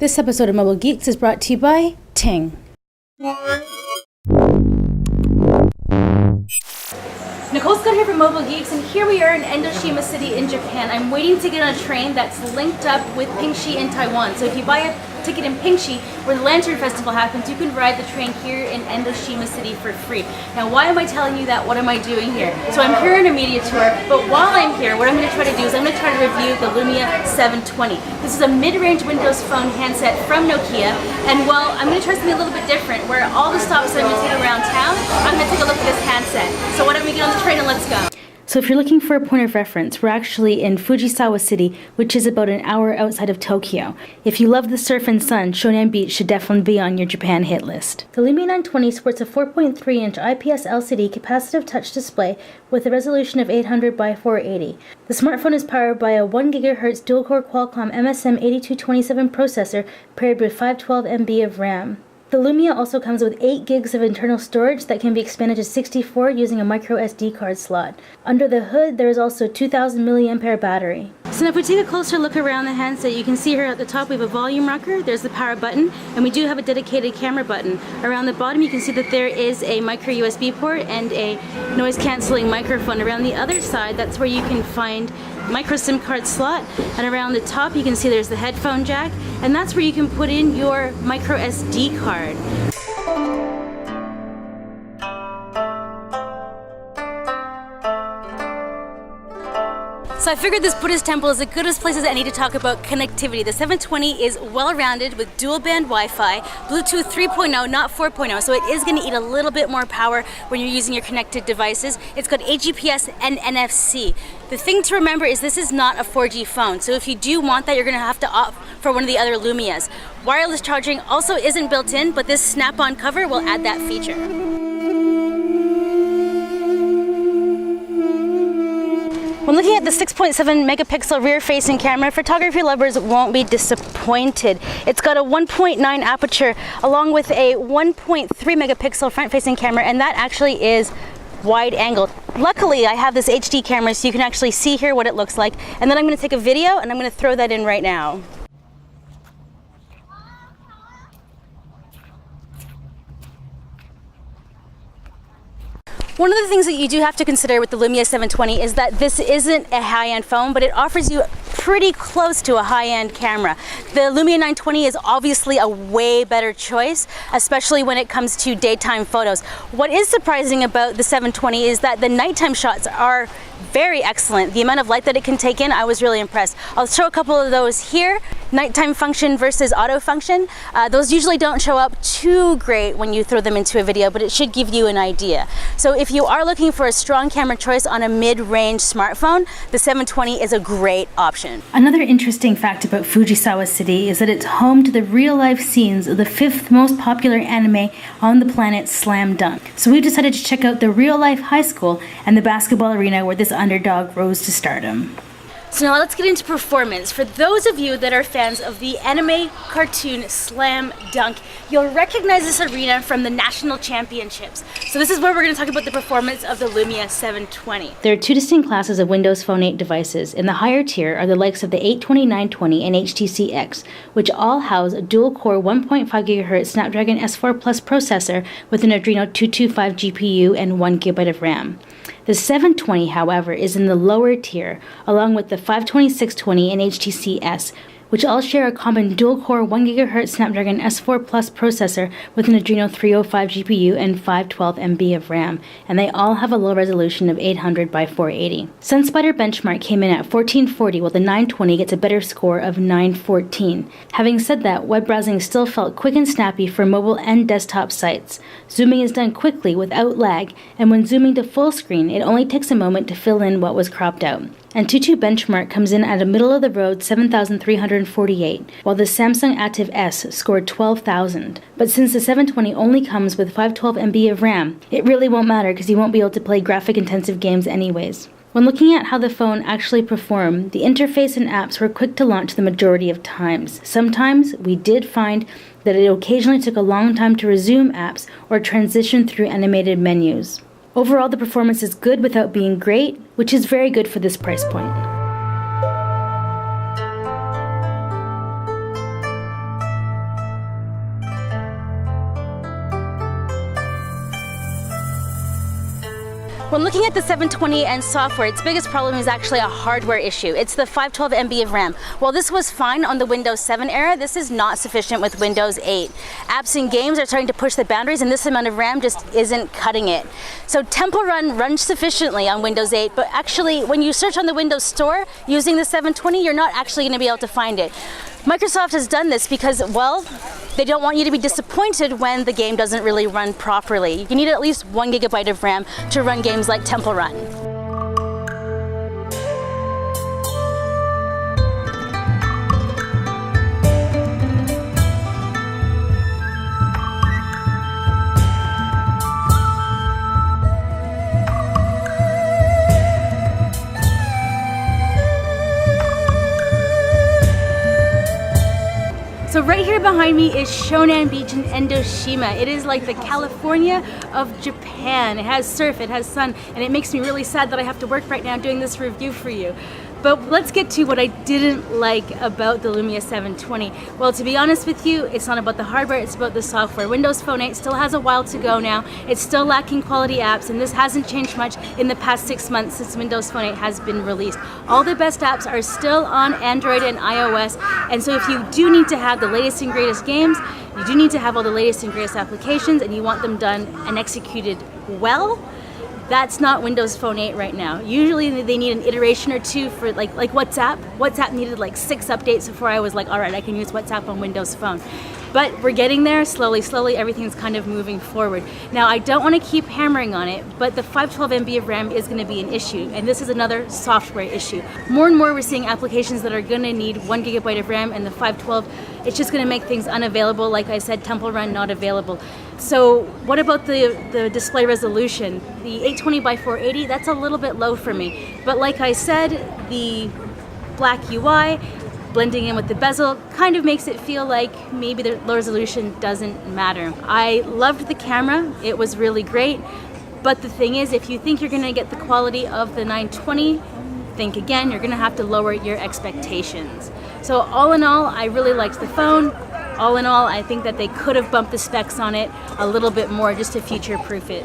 This episode of Mobile Geeks is brought to you by Ting. Nicole Scott here from Mobile Geeks, and here we are in Endoshima City in Japan. I'm waiting to get on a train that's linked up with Pingxi in Taiwan. So if you buy a ticket in Pingxi, where the Lantern Festival happens, you can ride the train here in Endoshima City for free. Now, why am I telling you that? What am I doing here? So I'm here on a media tour, but while I'm here, what I'm going to try to do is I'm going to try to review the Lumia 720. This is a mid-range Windows Phone handset from Nokia, and well, I'm going to try something a little bit different, where all the stops that I'm going to take around town, I'm going to take a look at this handset. So why don't we get on the train and let's go. So if you're looking for a point of reference, we're actually in Fujisawa City, which is about an hour outside of Tokyo. If you love the surf and sun, Shonan Beach should definitely be on your Japan hit list. The Lumia 920 sports a 4.3-inch IPS LCD capacitive touch display with a resolution of 800 by 480. The smartphone is powered by a 1 GHz dual-core Qualcomm MSM8227 processor paired with 512 MB of RAM. The Lumia also comes with 8 gigs of internal storage that can be expanded to 64 using a micro SD card slot. Under the hood, there is also a 2000 mAh battery. So now if we take a closer look around the handset, you can see here at the top we have a volume rocker, there's the power button, and we do have a dedicated camera button. Around the bottom you can see that there is a micro USB port and a noise cancelling microphone. Around the other side, that's where you can find micro SIM card slot, and around the top you can see there's the headphone jack, and that's where you can put in your micro SD card. So I figured this Buddhist temple is as good as place as any to talk about connectivity. The 720 is well-rounded with dual-band Wi-Fi, Bluetooth 3.0, not 4.0, so it is going to eat a little bit more power when you're using your connected devices. It's got AGPS and NFC. The thing to remember is this is not a 4G phone, so if you do want that, you're going to have to opt for one of the other Lumias. Wireless charging also isn't built in, but this snap-on cover will add that feature. When looking at the 6.7 megapixel rear-facing camera, photography lovers won't be disappointed. It's got a 1.9 aperture along with a 1.3 megapixel front-facing camera, and that actually is wide angle. Luckily, I have this HD camera so you can actually see here what it looks like, and then I'm going to take a video and I'm going to throw that in right now. One of the things that you do have to consider with the Lumia 720 is that this isn't a high-end phone, but it offers you pretty close to a high-end camera. The Lumia 920 is obviously a way better choice, especially when it comes to daytime photos. What is surprising about the 720 is that the nighttime shots are very excellent. The amount of light that it can take in, I was really impressed. I'll show a couple of those here. Nighttime function versus auto function. Those usually don't show up too great when you throw them into a video, but it should give you an idea. So if you are looking for a strong camera choice on a mid-range smartphone, the 720 is a great option. Another interesting fact about Fujisawa City is that it's home to the real-life scenes of the 5th most popular anime on the planet, Slam Dunk. So we've decided to check out the real-life high school and the basketball arena where this underdog rose to stardom. So now let's get into performance. For those of you that are fans of the anime cartoon Slam Dunk, you'll recognize this arena from the national championships. So this is where we're going to talk about the performance of the Lumia 720. There are two distinct classes of Windows Phone 8 devices. In the higher tier are the likes of the 820, 920, and HTC X, which all house a dual-core 1.5 GHz Snapdragon S4 Plus processor with an Adreno 225 GPU and 1 GB of RAM. The 720, however, is in the lower tier, along with the 520, 620, and HTC S, which all share a common dual-core 1 GHz Snapdragon S4 Plus processor with an Adreno 305 GPU and 512 MB of RAM, and they all have a low resolution of 800 by 480. SunSpider benchmark came in at 1440, while the 920 gets a better score of 914. Having said that, web browsing still felt quick and snappy for mobile and desktop sites. Zooming is done quickly without lag, and when zooming to full screen, it only takes a moment to fill in what was cropped out. Antutu benchmark comes in at a middle-of-the-road 7,348, while the Samsung Active S scored 12,000. But since the 720 only comes with 512 MB of RAM, it really won't matter because you won't be able to play graphic-intensive games anyways. When looking at how the phone actually performed, the interface and apps were quick to launch the majority of times. Sometimes we did find that it occasionally took a long time to resume apps or transition through animated menus. Overall, the performance is good without being great, which is very good for this price point. When looking at the 720 and software, its biggest problem is actually a hardware issue. It's the 512 MB of RAM. While this was fine on the Windows 7 era, this is not sufficient with Windows 8. Apps and games are starting to push the boundaries, and this amount of RAM just isn't cutting it. So Temple Run runs sufficiently on Windows 8, but actually when you search on the Windows Store using the 720, you're not actually going to be able to find it. Microsoft has done this because, well, they don't want you to be disappointed when the game doesn't really run properly. You need at least 1 GB of RAM to run games like Temple Run. So right here behind me is Shonan Beach in Endoshima. It is like the California of Japan. It has surf, it has sun, and it makes me really sad that I have to work right now doing this review for you. But let's get to what I didn't like about the Lumia 720. Well, to be honest with you, it's not about the hardware, it's about the software. Windows Phone 8 still has a while to go now. It's still lacking quality apps, and this hasn't changed much in the past 6 months since Windows Phone 8 has been released. All the best apps are still on Android and iOS, and so if you do need to have the latest and greatest games, you do need to have all the latest and greatest applications, and you want them done and executed well, that's not Windows Phone 8 right now. Usually they need an iteration or two for like WhatsApp. WhatsApp needed like 6 updates before I was like, all right, I can use WhatsApp on Windows Phone. But we're getting there slowly, everything's kind of moving forward. Now, I don't want to keep hammering on it, but the 512 MB of RAM is going to be an issue, and this is another software issue. More and more we're seeing applications that are going to need 1 GB of RAM, and the 512, it's just going to make things unavailable. Like I said, Temple Run not available. So what about the display resolution? The 820 by 480, that's a little bit low for me. But like I said, the black UI, blending in with the bezel, kind of makes it feel like maybe the low resolution doesn't matter. I loved the camera, it was really great, but the thing is, if you think you're gonna get the quality of the 920, think again, you're gonna have to lower your expectations. So all in all, I really liked the phone. All in all, I think that they could have bumped the specs on it a little bit more just to future-proof it.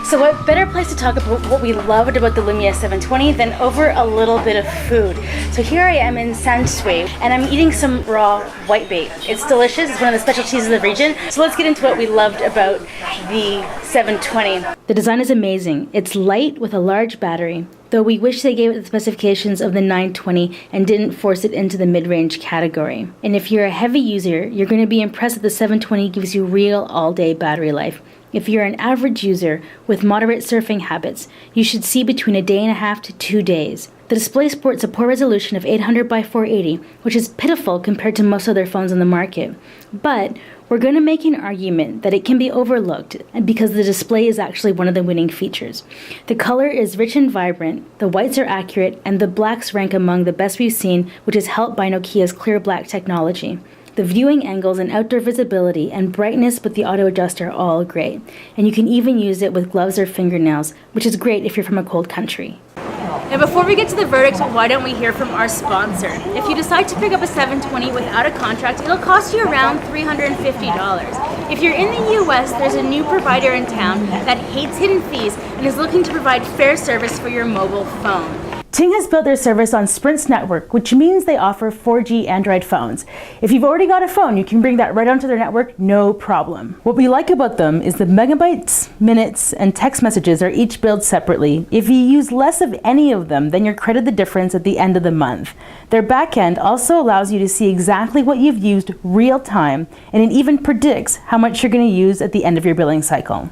So what better place to talk about what we loved about the Lumia 720 than over a little bit of food. So here I am in Sansui, and I'm eating some raw whitebait. It's delicious, it's one of the specialties of the region. So let's get into what we loved about the 720. The design is amazing. It's light with a large battery, though we wish they gave it the specifications of the 920 and didn't force it into the mid-range category. And if you're a heavy user, you're going to be impressed that the 720 gives you real all-day battery life. If you're an average user with moderate surfing habits, you should see between a day and a half to 2 days. The display sports a poor resolution of 800 by 480, which is pitiful compared to most other phones on the market. But we're going to make an argument that it can be overlooked because the display is actually one of the winning features. The color is rich and vibrant, the whites are accurate, and the blacks rank among the best we've seen, which is helped by Nokia's clear black technology. The viewing angles and outdoor visibility and brightness with the auto adjuster are all great, and you can even use it with gloves or fingernails, which is great if you're from a cold country. And before we get to the verdict, why don't we hear from our sponsor? If you decide to pick up a 720 without a contract, it'll cost you around $350. If you're in the US, there's a new provider in town that hates hidden fees and is looking to provide fair service for your mobile phone. Ting has built their service on Sprint's network, which means they offer 4G Android phones. If you've already got a phone, you can bring that right onto their network, no problem. What we like about them is the megabytes, minutes, and text messages are each billed separately. If you use less of any of them, then you're credited the difference at the end of the month. Their backend also allows you to see exactly what you've used real time, and it even predicts how much you're going to use at the end of your billing cycle.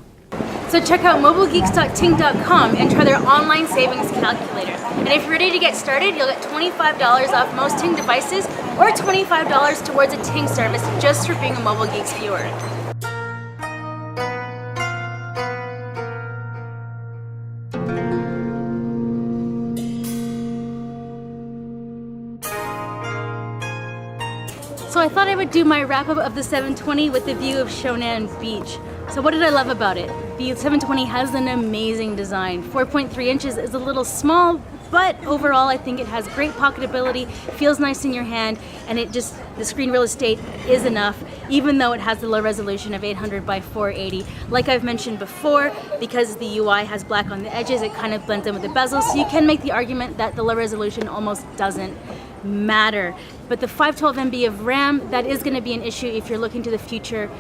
So check out mobilegeeks.ting.com and try their online savings calculator. And if you're ready to get started, you'll get $25 off most Ting devices or $25 towards a Ting service just for being a Mobile Geeks viewer. So I thought I would do my wrap-up of the 720 with the view of Shonan Beach. So what did I love about it? The 720 has an amazing design. 4.3 inches is a little small But overall, I think it has great pocketability, feels nice in your hand, and the screen real estate is enough, even though it has the low resolution of 800 by 480. Like I've mentioned before, because the UI has black on the edges, it kind of blends in with the bezel, so you can make the argument that the low resolution almost doesn't matter. But the 512 MB of RAM, that is going to be an issue if you're looking to the future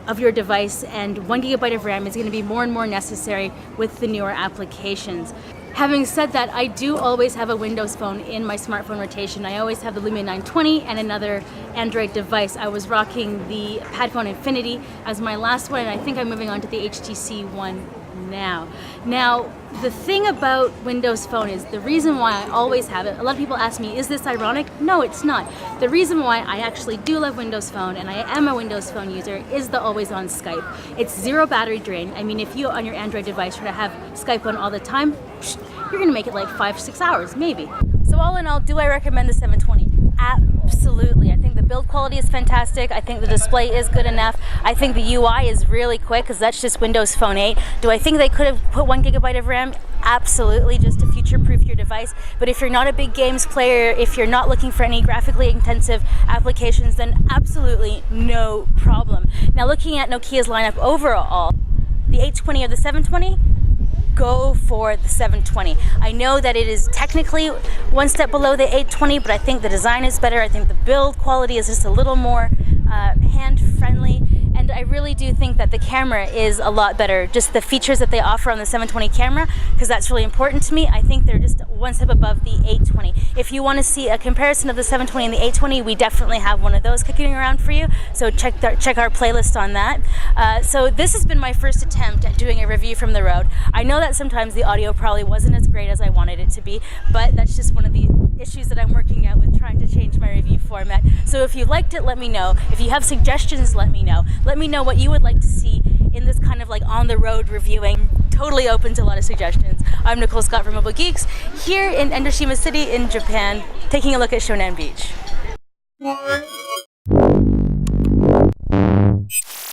of your device, and 1 GB of RAM is going to be more and more necessary with the newer applications. Having said that, I do always have a Windows phone in my smartphone rotation. I always have the Lumia 920 and another Android device. I was rocking the Padphone Infinity as my last one, and I think I'm moving on to the HTC One now. Now, the thing about Windows Phone is the reason why I always have it. A lot of people ask me, is this ironic? No, it's not. The reason why I actually do love Windows Phone, and I am a Windows Phone user, is the always on Skype. It's zero battery drain. I mean, if you on your Android device try to have Skype on all the time, you're gonna make it like 5-6 hours, maybe. So all in all, do I recommend the 720? Absolutely. I think the build quality is fantastic. I think the display is good enough. I think the UI is really quick, because that's just Windows Phone 8. Do I think they could have put 1 GB of RAM? Absolutely, just to future-proof your device. But if you're not a big games player, if you're not looking for any graphically intensive applications, then absolutely no problem. Now, looking at Nokia's lineup overall, the 820 or the 720, go for the 720. I know that it is technically one step below the 820, but I think the design is better. I think the build quality is just a little more hand-friendly, and I really do think that the camera is a lot better. Just the features that they offer on the 720 camera, because that's really important to me, I think they're just one step above the 820. If you want to see a comparison of the 720 and the 820, we definitely have one of those kicking around for you, so check our playlist on that. So this has been my first attempt at doing a review from the road. I know that sometimes the audio probably wasn't as great as I wanted it to be, but that's just one of the issues that I'm working out with trying to change my review format. So if you liked it, let me know. If you have suggestions, let me know. Let me know what you would like to see in this kind of like on-the-road reviewing. Totally open to a lot of suggestions. I'm Nicole Scott from Mobile Geeks, here in Endoshima City in Japan, taking a look at Shonan Beach.